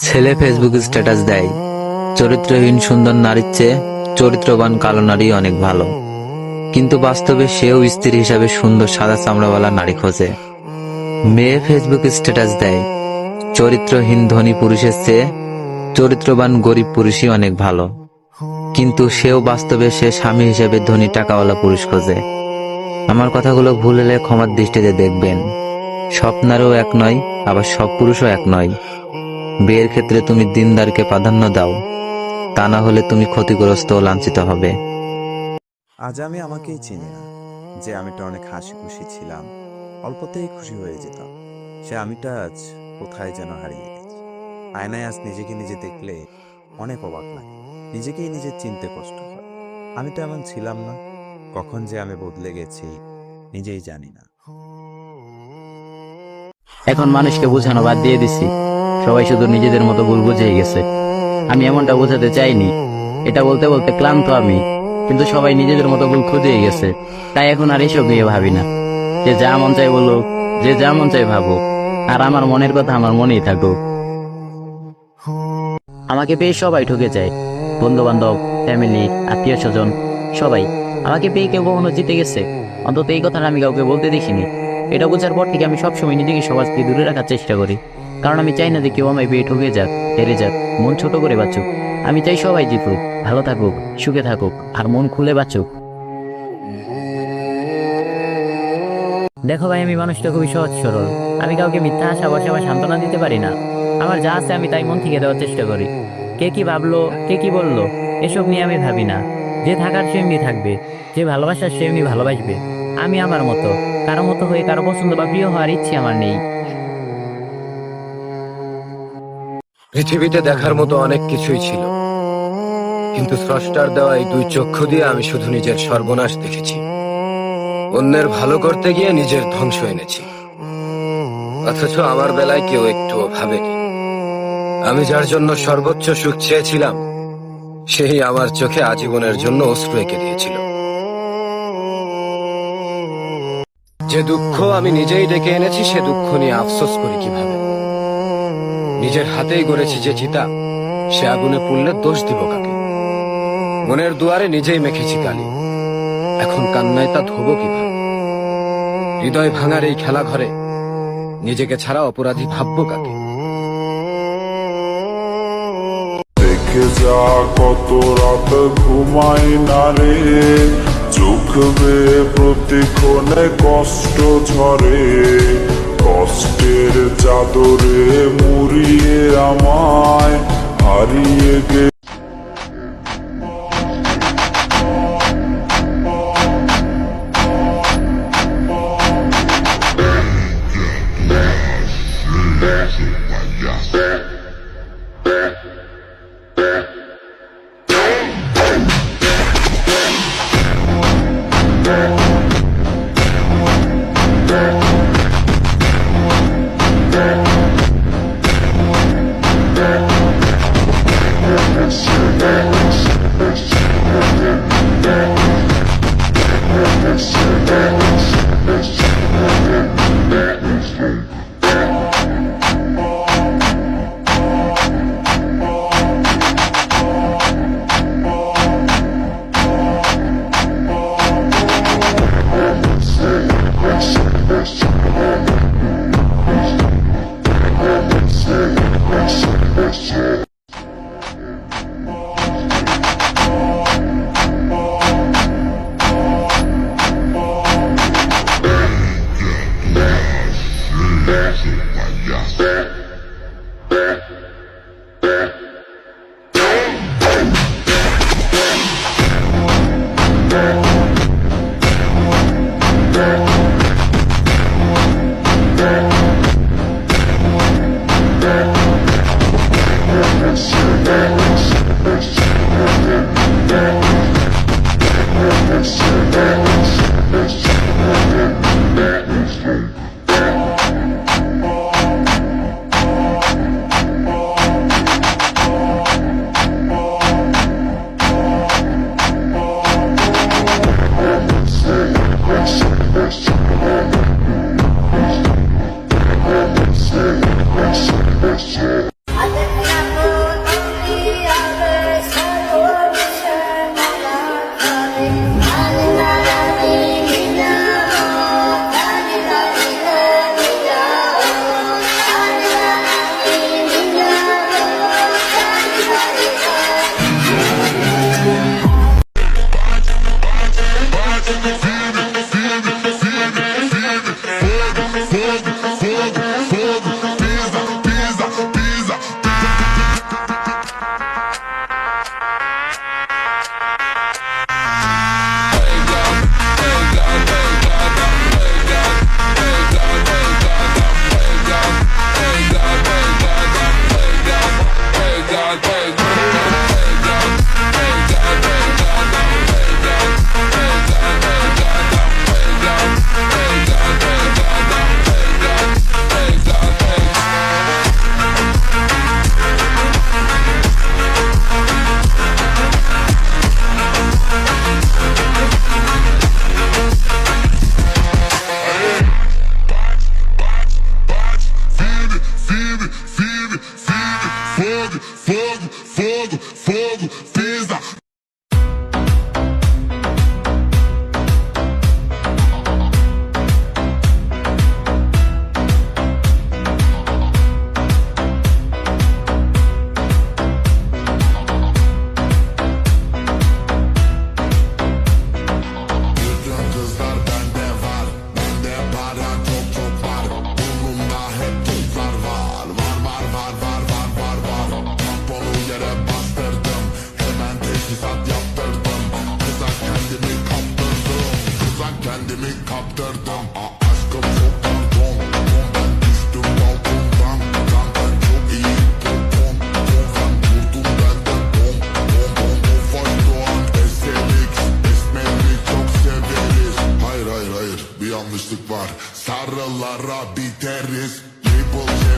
ছেলে Facebook status দেয়, চরিত্রহীন সুন্দর নারীর চেয়ে চরিত্রবান কালো নারী অনেক ভালো। কিন্তু বাস্তবে সেও স্ত্রী হিসাবে সুন্দর সাদা চামড়াওয়ালা নারী খোঁজে। মেয়ে ফেসবুক স্ট্যাটাস দেয়, চরিত্রহীন ধনী পুরুষের চেয়ে চরিত্রবান গরিব পুরুষই অনেক ভালো। কিন্তু সেও বাস্তবে সে স্বামী হিসেবে ধনী টাকাওয়ালা পুরুষ খোঁজে। আমার কথাগুলো ভুল হলে ক্ষমার দৃষ্টিতে দেখবেন। সব নারীও এক নয়, আবার সব পুরুষও এক নয়। বিয়ের ক্ষেত্রে তুমি দিনদারকে প্রাধান্য দাও, তা না হলে তুমি ক্ষতিগ্রস্ত ও লাঞ্ছিত হবে। আজ আমি আমাকেই চিনি না যে আমিটা অনেক হাসি খুশি ছিলাম, অল্পতেই খুশি হয়ে যেতাম। সে আমিটা আজ কোথায় যেন হারিয়ে গেছে। আয়নায় আজ নিজেকে নিজে দেখলে অনেক অবাক লাগে, নিজেকেই নিজে চিনতে কষ্ট হয়। আমি তো এমন ছিলাম না, কখন যে আমি বদলে গেছি নিজেই জানি না। এখন মানুষকে বোঝানো বাদ দিয়ে দিছি, সবাই শুধু নিজেদের মতো ভুল বুঝেই গেছে। আমি এমনটা বোঝাতে চাইনি, এটা বলতে বলতে ক্লান্ত আমি, কিন্তু সবাই নিজেদের মতো ভুল খুঁজেই গেছে। তাই এখন আর এসব নিয়ে ভাবি না। যে যা মন চাই বলুক, যে যা মন চাই ভাবুক, আর আমার মনের কথা আমার মনেই থাকুক। আমাকে পেয়ে সবাই ঠকে যায়, বন্ধু বান্ধব, ফ্যামিলি, আত্মীয় স্বজন, সবাই। আমাকে পেয়ে কেউ কখনো জিতে গেছে, অন্তত এই কথাটা আমি কাউকে বলতে দেখিনি। এটা বোঝার পর থেকে আমি সবসময় নিজেকে সবার থেকে দূরে রাখার চেষ্টা করি, কারণ আমি চাই না যে কেউ আমায় পেয়ে ঠকে যাক, হেরে যাক, মন ছোট করে বাঁচুক। আমি চাই সবাই জিতুক, ভালো থাকুক, সুখে থাকুক, আর মন খুলে বাঁচুক। দেখো ভাই, আমি মানুষটা খুবই সহজ সরল। আমি কাউকে মিথ্যা আশা বসে বা সান্ত্বনা দিতে পারি না। আমার যা আছে আমি তাই মন থেকে দেওয়ার চেষ্টা করি। কে কি ভাবলো, কে কি বললো, এসব নিয়ে আমি ভাবি না। যে থাকার সে এমনি থাকবে, যে ভালোবাসার সে এমনি ভালোবাসবে। আমি আমার মতো, কারো মতো হয়ে কারো পছন্দ বা প্রিয় হওয়ার ইচ্ছে আমার নেই। পৃথিবীতে দেখার মতো অনেক কিছুই ছিল, কিন্তু স্রষ্টার দেওয়া এই দুই চক্ষু দিয়ে আমি শুধু নিজের সর্বনাশ দেখেছি। অন্যের ভালো করতে গিয়ে নিজের ধ্বংস এনেছি, অথচ আমার বেলায় কেউ একটুও ভাবেনি। আমি যার জন্য সর্বোচ্চ সুখ চেয়েছিলাম, সেই আমার চোখে আজীবনের জন্য অশ্রু এঁকে দিয়েছিল। যে দুঃখ আমি নিজেই ডেকে এনেছি, সে দুঃখ নিয়ে আফসোস করি কিভাবে? নিজের হাতেই গড়েছি যে চিতা, সে আগুনে পুড়লে দোষ দিব কাকে? মনের দুয়ারে নিজেই মেখেছি কালি, এখন কান্নায় তা ধোবো কিভাবে? হৃদয় ভাঙার এই খেলা ঘরে নিজেকে ছাড়া অপরাধী ভাববো কাকে? দেখে যা কত রাত ঘুমাই না রে, চোখ বেয়ে প্রতিক্ষণে কষ্ট ঝরে। কষ্টের চাদরে মুড়িয়ে আমায় হারিয়ে গে Kızlar bende var, bende para çok çok var. Burnumda hep tuzlar var, var. Tamponu yere bastırdım, hemen teşhisat yaptırdım. Kıza kendimi kaptırdım. Aşkım çok pardon, ben düştüm balkondan. Zaten çok iyi popon, ben vurdum benden bom. Ofaş Doğan, SLX, esmeri çok severiz. Hayır, bir yanlışlık var. Sarılara biteriz. Label